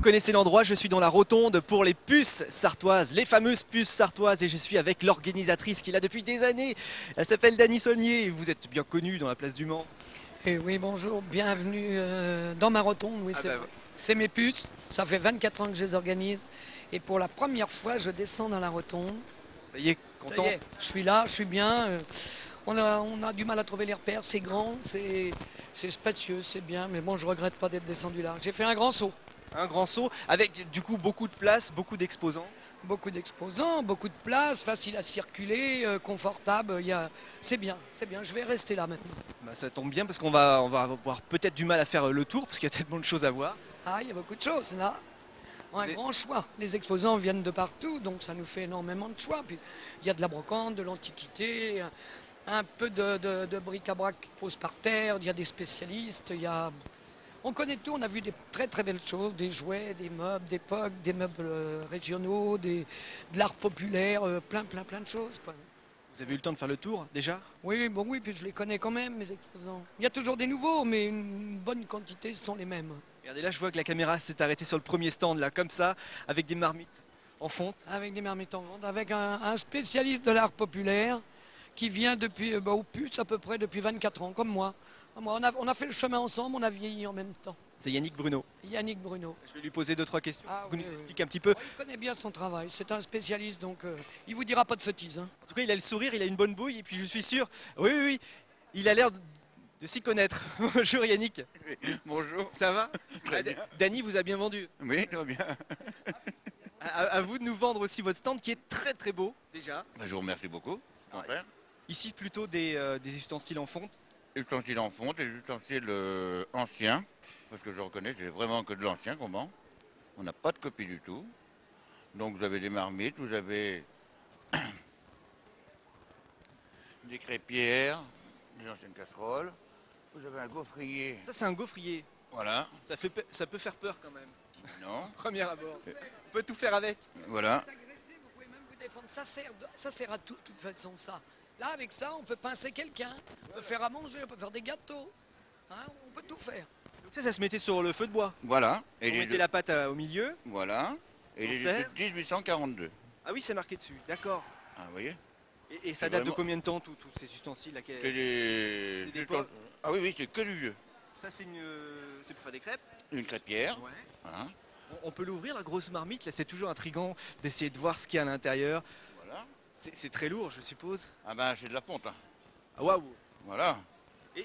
connaissez l'endroit, je suis dans la rotonde pour les puces sartoises, les fameuses puces sartoises, et je suis avec l'organisatrice qui est là depuis des années. Elle s'appelle Dany Saulnier, vous êtes bien connue dans la place du Mans. Et oui, bonjour, bienvenue dans ma rotonde, oui, Ah c'est bah, vrai. C'est mes puces, ça fait 24 ans que je les organise. Et pour la première fois, je descends dans la rotonde. ça y est, Ça y content. est, je suis là, je suis bien. On a du mal à trouver les repères, c'est grand, c'est spacieux, c'est bien. Mais bon, je regrette pas d'être descendu là. J'ai fait un grand saut. Un grand saut avec du coup beaucoup de place, beaucoup d'exposants. Beaucoup d'exposants, beaucoup de place, facile à circuler, confortable. C'est bien, c'est bien. Je vais rester là maintenant. Bah, ça tombe bien parce qu'on va avoir peut-être du mal à faire le tour parce qu'il y a tellement de choses à voir. Ah, il y a beaucoup de choses là. Un Vous êtes- grand choix. Les exposants viennent de partout, donc ça nous fait énormément de choix. Puis, il y a de la brocante, de l'antiquité, un peu de bric-à-brac qui pose par terre, il y a des spécialistes, on connaît tout, on a vu des très très belles choses, des jouets, des meubles d'époque, des meubles régionaux, de l'art populaire, plein de choses, quoi. Vous avez eu le temps de faire le tour déjà? Oui, bon oui, puis je les connais quand même, mes exposants. Il y a toujours des nouveaux, mais une bonne quantité sont les mêmes. Regardez là, je vois que la caméra s'est arrêtée sur le premier stand là, comme ça, avec des marmites en fonte. Avec des marmites en vente, avec un spécialiste de l'art populaire qui vient depuis, au plus à peu près depuis 24 ans, comme moi. On a fait le chemin ensemble, on a vieilli en même temps. C'est Yannick Bruno. Yannick Bruno. Je vais lui poser 2-3 questions. Ah Pour qu'il oui, nous oui. explique un petit peu. Il connaît bien son travail, c'est un spécialiste, donc il vous dira pas de sottises, hein. En tout cas, il a le sourire, il a une bonne bouille, et puis je suis sûr. Oui, oui, oui. Il a l'air de s'y connaître. Bonjour Yannick. Bonjour. Ça va? Très Ah, bien. Dany vous a bien vendu. Oui, très bien. À vous de nous vendre aussi votre stand qui est très très beau déjà. Je vous remercie beaucoup. Mon frère. Ici plutôt des ustensiles en fonte. Ustensiles en fonte et ustensiles anciens. Parce que je reconnais, c'est vraiment que de l'ancien qu'on vend. On n'a pas de copie du tout. Donc vous avez des marmites, vous avez des crêpières, des anciennes casseroles. Vous avez un gaufrier. Ça c'est un gaufrier. Voilà. Ça peut faire peur quand même. Non. Premier abord. On peut tout faire avec. Voilà. Vous êtes agressé, vous pouvez même vous défendre. Ça sert à tout, de toute façon, ça. Là, avec ça, on peut pincer quelqu'un, on peut faire à manger, on peut faire des gâteaux. Hein, on peut tout faire. Donc ça se mettait sur le feu de bois. Voilà. On mettait la pâte au milieu. Voilà. Et On il sert. est de 1842. Ah oui, c'est marqué dessus. D'accord. Ah, vous voyez. Et ça C'est date de vraiment- combien de temps tous ces ustensiles là, C'est des... C'est des pots. Ah oui, oui, c'est que du vieux. Ça c'est pour faire des crêpes. Une crêpière. Ouais. Hein, On peut l'ouvrir la grosse marmite là, c'est toujours intriguant d'essayer de voir ce qu'il y a à l'intérieur. voilà. C'est très lourd, je suppose. Ah ben c'est de la fonte. Hein. Ah waouh. Voilà. Et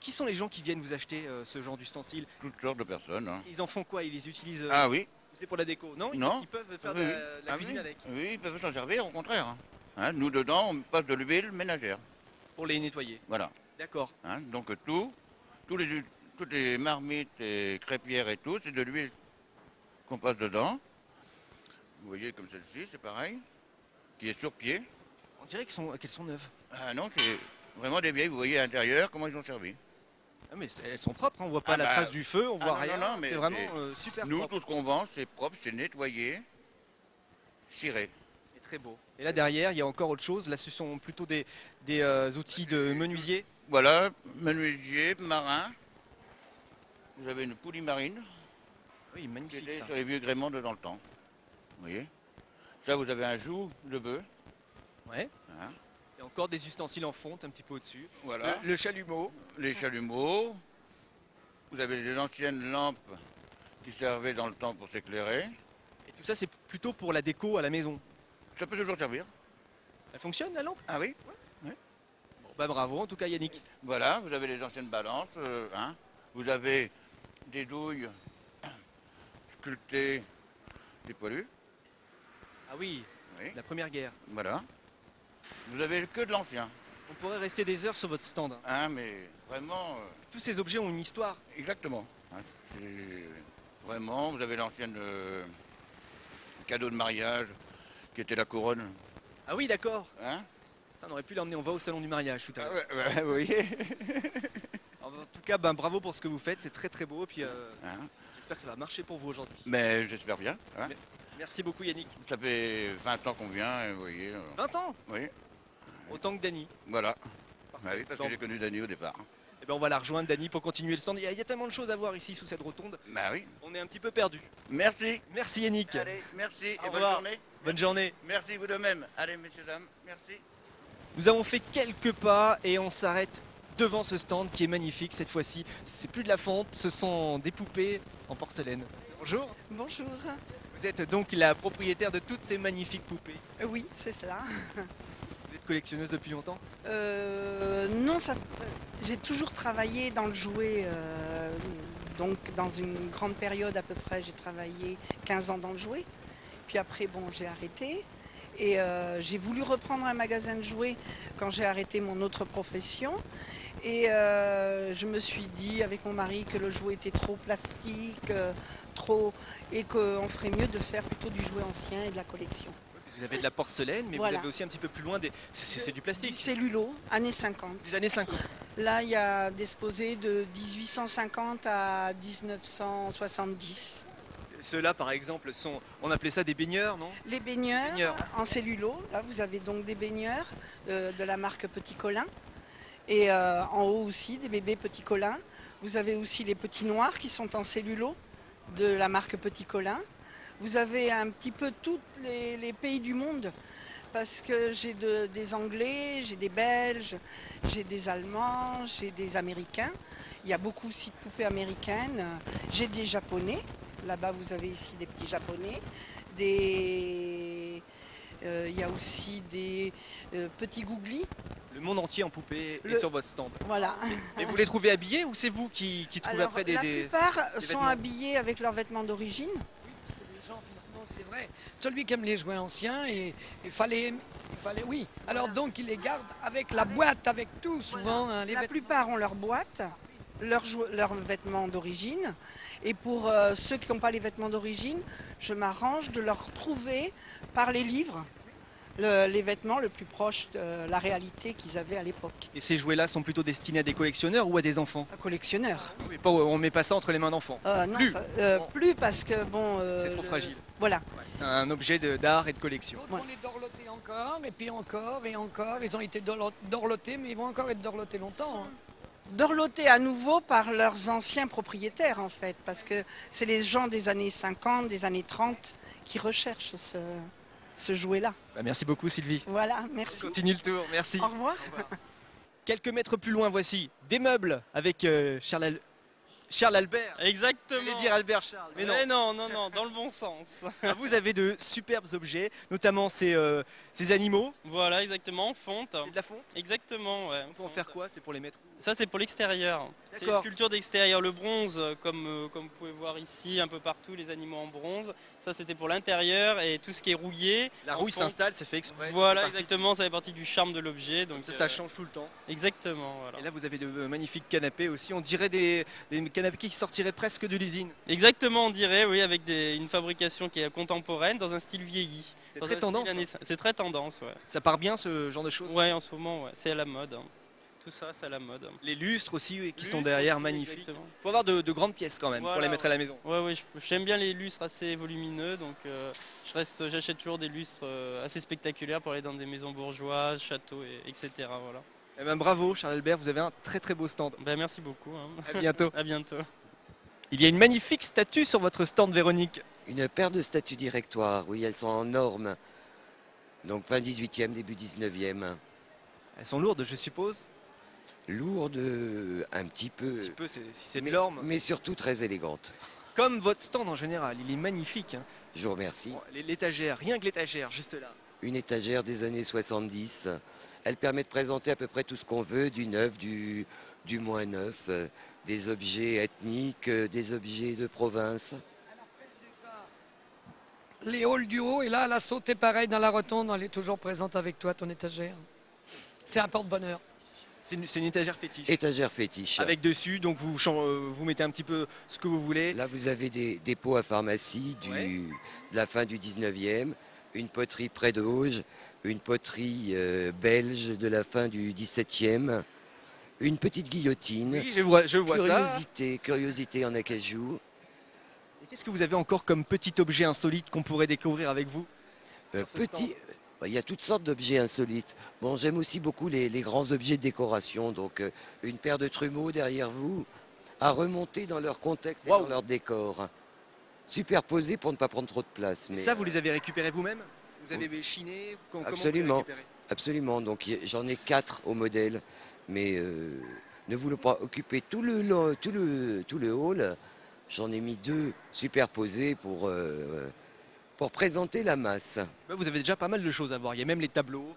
qui sont les gens qui viennent vous acheter ce genre d'ustensiles? Toutes sortes de personnes. Hein. Ils en font quoi? Ils les utilisent Ah oui. c'est pour la déco? Non, Non. Ils peuvent faire Oui, de oui. la Ah cuisine oui. avec. Oui, ils peuvent s'en servir au contraire. Hein, nous dedans, on passe de l'huile ménagère. Pour les nettoyer. Voilà. D'accord. Hein, donc toutes les marmites et crêpières et tout, c'est de l'huile qu'on passe dedans. Vous voyez comme celle-ci, c'est pareil, qui est sur pied. On dirait qu'elles sont neuves. Ah non, c'est vraiment des vieilles. Vous voyez à l'intérieur comment ils ont servi. Ah, mais elles sont propres, hein, on voit pas Ah la bah, trace du feu, on ah voit non, rien. non, non, mais c'est vraiment c'est- super Nous, propre tout ce qu'on vend, c'est propre, c'est nettoyé, ciré. et très beau. Et là derrière, il y a encore autre chose. Là, ce sont plutôt des outils de menuisier. Voilà, menuisier, marin. Vous avez une poulie marine Oui, qui magnifique était ça. sur les vieux gréements de dans le temps. Vous voyez. Ça, vous avez un joug de bœuf. Ouais. Hein. Il y a encore des ustensiles en fonte un petit peu au-dessus. Voilà. Le chalumeau. Les chalumeaux. Vous avez les anciennes lampes qui servaient dans le temps pour s'éclairer. Et tout ça, c'est plutôt pour la déco à la maison. Ça peut toujours servir. Elle fonctionne la lampe? Ah oui. Bon, bah bravo en tout cas Yannick. Voilà, vous avez les anciennes balances. Hein. Vous avez des douilles sculptées des poilus. Ah oui, Oui. la première guerre. Voilà. Vous avez que de l'ancien. On pourrait rester des heures sur votre stand. Hein. Hein, mais vraiment, Tous ces objets ont une histoire. exactement. Hein, c'est vraiment, vous avez l'ancienne cadeau de mariage qui était la couronne. Ah oui, d'accord. Hein. Ça, on aurait pu l'emmener. On va au salon du mariage tout à l'heure. Ah ouais, vous voyez. En tout cas, ben, bravo pour ce que vous faites. C'est très très beau. Et puis, Hein. j'espère que ça va marcher pour vous aujourd'hui. Mais j'espère bien. Hein. Merci beaucoup Yannick. Ça fait 20 ans qu'on vient, et vous voyez. 20 ans, Oui, autant que Dany. voilà. Parfait. Ah oui, parce Bon. que j'ai connu Dany au départ. Eh ben, on va la rejoindre, Dany, pour continuer le stand. Il y a tellement de choses à voir ici sous cette rotonde. Bah oui. On est un petit peu perdu. Merci. Merci Yannick. Allez, merci et bonne revoir. journée. Bonne journée. Merci vous de même. Allez, messieurs, dames, merci. Nous avons fait quelques pas et on s'arrête devant ce stand qui est magnifique cette fois-ci. C'est plus de la fonte, ce sont des poupées en porcelaine. Bonjour. Bonjour. Vous êtes donc la propriétaire de toutes ces magnifiques poupées. Oui, c'est cela. Vous êtes collectionneuse depuis longtemps? Non, j'ai toujours travaillé dans le jouet. Donc, dans une grande période à peu près, j'ai travaillé 15 ans dans le jouet. Puis après, bon, j'ai arrêté. Et j'ai voulu reprendre un magasin de jouets quand j'ai arrêté mon autre profession. Et je me suis dit avec mon mari que le jouet était trop plastique, et qu'on ferait mieux de faire plutôt du jouet ancien et de la collection. Vous avez de la porcelaine, mais Voilà. vous avez aussi un petit peu plus loin c'est du plastique. Du cellulo, années 50. Des années 50. Là, il y a disposé de 1850 à 1970. Ceux-là, par exemple, on appelait ça des baigneurs, non? Les baigneurs, Baigneurs. en cellulo. Là, vous avez donc des baigneurs de la marque Petit Colin. Et en haut aussi, des bébés Petit Colin. Vous avez aussi les petits noirs qui sont en cellulo de la marque Petit Colin. Vous avez un petit peu tous les pays du monde. Parce que j'ai des Anglais, j'ai des Belges, j'ai des Allemands, j'ai des Américains. Il y a beaucoup aussi de poupées américaines. J'ai des Japonais. Là-bas, vous avez ici des petits Japonais. Il y a aussi des petits gouglis. Le monde entier en poupée est Le- sur votre stand. Voilà. Et vous les trouvez habillés ou c'est vous qui trouvez Alors, après la plupart des sont vêtements habillés avec leurs vêtements d'origine. Les gens, finalement, c'est vrai. Celui qui aime les jouets anciens, il fallait, oui. Alors Voilà. donc, il les garde avec la boîte, avec tout, souvent. Hein, les La vêtements. plupart ont leur boîte, leurs vêtements d'origine. Et pour ceux qui n'ont pas les vêtements d'origine, je m'arrange de leur trouver par les livres les vêtements le plus proche de la réalité qu'ils avaient à l'époque. Et ces jouets-là sont plutôt destinés à des collectionneurs ou à des enfants? Un collectionneur. On met pas ça entre les mains d'enfants. Non, Plus. plus parce que bon. C'est trop fragile. Voilà. C'est un objet d'art et de collection. D'autres Voilà. vont les dorloter encore, et puis encore, et encore. Ils ont été dorlotés, mais ils vont encore être dorlotés longtemps. Hein. Dorlotés à nouveau par leurs anciens propriétaires en fait, parce que c'est les gens des années 50, des années 30 qui recherchent ce jouet-là. Bah, merci beaucoup Sylvie. Voilà, merci. Continue le tour, merci. Au revoir. Quelques mètres plus loin, voici des meubles avec Charles Albert. Exactement. J'allais dire Albert Charles, mais non. non, dans le bon sens. Ah, vous avez de superbes objets, notamment ces animaux. Voilà, exactement, fonte. C'est de la fonte. Exactement, ouais. On peut en faire quoi? C'est pour les mettre où? Ça, c'est pour l'extérieur. C'est les D'accord. sculptures d'extérieur. Le bronze, comme vous pouvez voir ici, un peu partout, les animaux en bronze. Ça, c'était pour l'intérieur et tout ce qui est rouillé. La en rouille fonte. s'installe, c'est fait exprès. ça Voilà, fait partie- exactement, ça fait partie du charme de l'objet. Donc Ça change tout le temps. Exactement, voilà. Et là, vous avez de magnifiques canapés aussi. On dirait des canapés qui sortiraient presque de l'usine. Exactement, on dirait, oui, avec une fabrication qui est contemporaine dans un style vieilli. C'est Dans très un style tendance. années- C'est très tendance, ouais. Ça part bien ce genre de choses. Ouais, en ce moment, ouais. C'est à la mode. Hein. Tout ça, c'est à la mode. Les lustres aussi qui sont Lustres derrière, aussi, magnifiques. exactement. Il faut avoir de grandes pièces quand même pour Voilà, les mettre à la maison. Ouais, j'aime bien les lustres assez volumineux, donc j'achète toujours des lustres assez spectaculaires pour aller dans des maisons bourgeoises, châteaux, etc. Voilà. Eh ben, bravo Charles Albert, vous avez un très très beau stand. Ben, merci beaucoup. Hein. À bientôt. À bientôt. Il y a une magnifique statue sur votre stand, Véronique. Une paire de statues directoires, oui, elles sont en norme. Donc fin 18e, début 19e. Elles sont lourdes, je suppose. Lourdes, un petit peu, Un petit peu, si c'est de mais, l'orme. mais surtout très élégantes. Comme votre stand en général, il est magnifique. Hein. Je vous remercie. Bon, l'étagère, rien que l'étagère, juste là. Une étagère des années 70. Elle permet de présenter à peu près tout ce qu'on veut, du neuf, du moins neuf, des objets ethniques, des objets de province. Les halls du haut, et là, elle a sauté pareil dans la rotonde, elle est toujours présente avec toi, ton étagère. C'est un porte-bonheur. C'est une étagère fétiche. Étagère fétiche. Avec dessus, donc vous mettez un petit peu ce que vous voulez. Là, vous avez des pots à pharmacie de la fin du 19e, une poterie près de Auge, une poterie belge de la fin du 17e, une petite guillotine, Oui, je vois ça. curiosité en acajou, Et qu'est-ce que vous avez encore comme petit objet insolite qu'on pourrait découvrir avec vous sur ce stand Bah, il y a toutes sortes d'objets insolites. Bon, j'aime aussi beaucoup les grands objets de décoration. Donc, une paire de trumeaux derrière vous, à remonter dans leur contexte et Waouh. dans leur décor. Superposés pour ne pas prendre trop de place. Et Mais, ça, vous les avez récupérés vous-même? Vous avez chiné? Comment vous les absolument. récupérez? Absolument. Donc, j'en ai 4 au modèle. Mais ne voulant pas occuper tout le hall, j'en ai mis 2 superposés pour présenter la masse. Ouais, vous avez déjà pas mal de choses à voir. Il y a même les tableaux.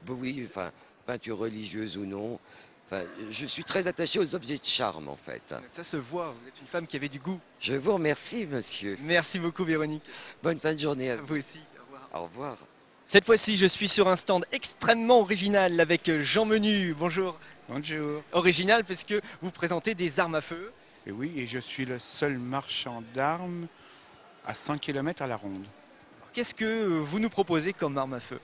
Bah oui, enfin, peinture religieuse ou non. Enfin, je suis très attaché aux objets de charme, en fait. Ça se voit. Vous êtes une femme qui avait du goût. Je vous remercie, monsieur. Merci beaucoup, Véronique. Bonne fin de journée à À vous. vous aussi. Au revoir. Au revoir. Cette fois-ci, je suis sur un stand extrêmement original avec Jean Menu. Bonjour. Bonjour. Original parce que vous présentez des armes à feu. Et oui, et je suis le seul marchand d'armes à 100 km à la ronde. Qu'est-ce que vous nous proposez comme arme à feu?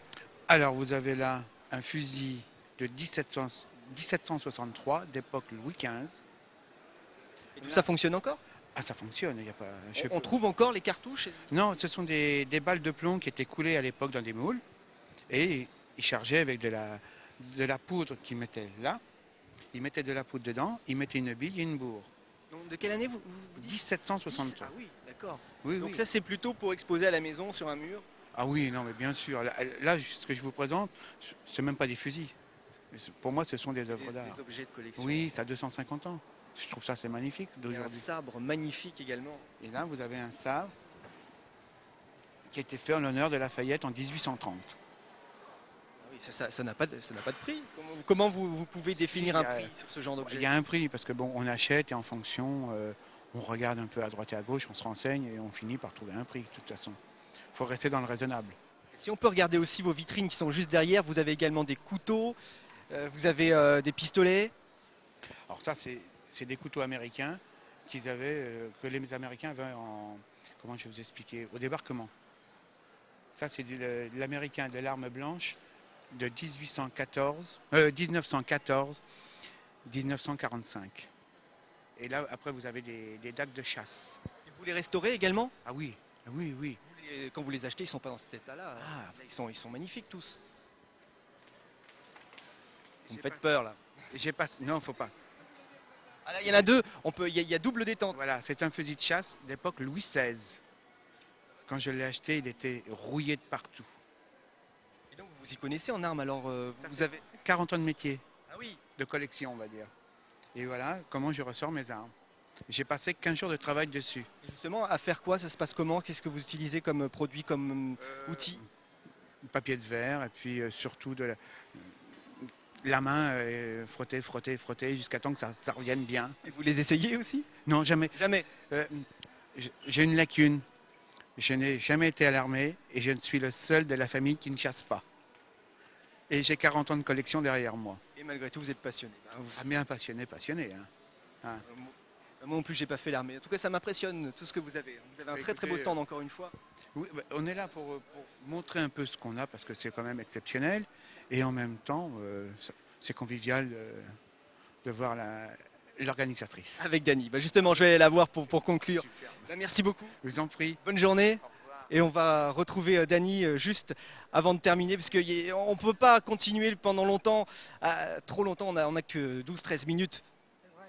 Alors, vous avez là un fusil de 1763 d'époque Louis XV. Et tout ça fonctionne encore? Ah, ça fonctionne, il y a pas. On trouve encore les cartouches? Non, ce sont des balles de plomb qui étaient coulées à l'époque dans des moules et ils chargeaient avec de la poudre qu'ils mettaient là. Ils mettaient de la poudre dedans, ils mettaient une bille et une bourre. Donc, de quelle année vous dites? 1763. Ah oui, d'accord. Oui, Donc oui. ça, c'est plutôt pour exposer à la maison sur un mur. Ah oui, non, mais bien sûr. Là, ce que je vous présente, c'est même pas des fusils. Pour moi, ce sont des œuvres d'art. Des objets de collection. Oui, ça a 250 ans. Je trouve ça c'est magnifique Il y a un d'aujourd'hui. sabre magnifique également. Et là, vous avez un sabre qui a été fait en l'honneur de Lafayette en 1830. Ah oui, ça n'a pas de prix. Comment vous pouvez définir un il y a- prix sur ce genre Il d'objet? y a un prix parce que bon, on achète et en fonction, on regarde un peu à droite et à gauche, on se renseigne et on finit par trouver un prix de toute façon. Il faut rester dans le raisonnable. Si on peut regarder aussi vos vitrines qui sont juste derrière, vous avez également des couteaux, vous avez des pistolets. Alors ça, c'est des couteaux américains qu'ils avaient, que les Américains avaient comment je vais vous expliquer, au débarquement. Ça, c'est de l'américain de l'arme blanche de 1914-1945. Et là, après, vous avez des dagues de chasse. Et vous les restaurez également? Ah oui, oui, oui. Quand vous les achetez, ils ne sont pas dans cet état-là. Ah. Là, ils sont magnifiques tous. Vous me J'ai faites pas- peur là. Non, faut pas. Ah là, il y en a deux. Il y a double détente. Voilà, c'est un fusil de chasse d'époque Louis XVI. Quand je l'ai acheté, il était rouillé de partout. Et donc vous y connaissez en armes alors vous avez. 40 ans de métier, Ah oui. de collection, on va dire. Et voilà comment je ressors mes armes. J'ai passé 15 jours de travail dessus. Et justement, à faire quoi? Ça se passe comment? Qu'est-ce que vous utilisez comme produit, comme outil? Papier de verre et puis surtout de la main, frotter, frotter, frotter jusqu'à temps que ça revienne bien. Et vous les essayez aussi? Non, jamais. Jamais. J'ai une lacune. Je n'ai jamais été à l'armée et je ne suis le seul de la famille qui ne chasse pas. Et j'ai 40 ans de collection derrière moi. Et malgré tout, vous êtes passionné. Ah, bien passionné, passionné. Hein. Moi non plus, j'ai pas fait l'armée. En tout cas, ça m'impressionne tout ce que vous avez. Vous avez un très très beau Écoutez, stand encore une fois. Oui, bah, on est là pour montrer un peu ce qu'on a parce que c'est quand même exceptionnel. Et en même temps, c'est convivial de voir l'organisatrice. Avec Dany. Bah justement, je vais aller la voir pour conclure. Superbe. Bah, merci beaucoup. Je vous en prie. Bonne journée. Et on va retrouver Dany juste avant de terminer, parce qu'on ne peut pas continuer pendant longtemps, trop longtemps, on a que 12-13 minutes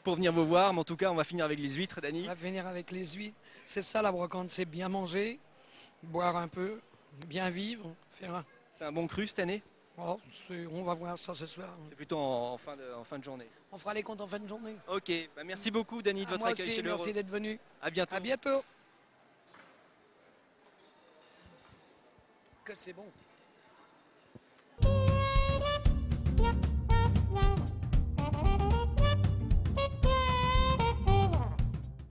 pour venir vous voir, mais en tout cas on va finir avec les huîtres, Dany. On va venir avec les huîtres. C'est ça la brocante, c'est bien manger, boire un peu, bien vivre. C'est un bon cru cette année? Oh, on va voir ça ce soir. C'est plutôt en fin de journée. On fera les comptes en fin de journée. Ok, bah merci beaucoup Dany de À votre moi accueil aussi, chez l'Euro. merci d'être venu. À bientôt. À bientôt. Que c'est bon.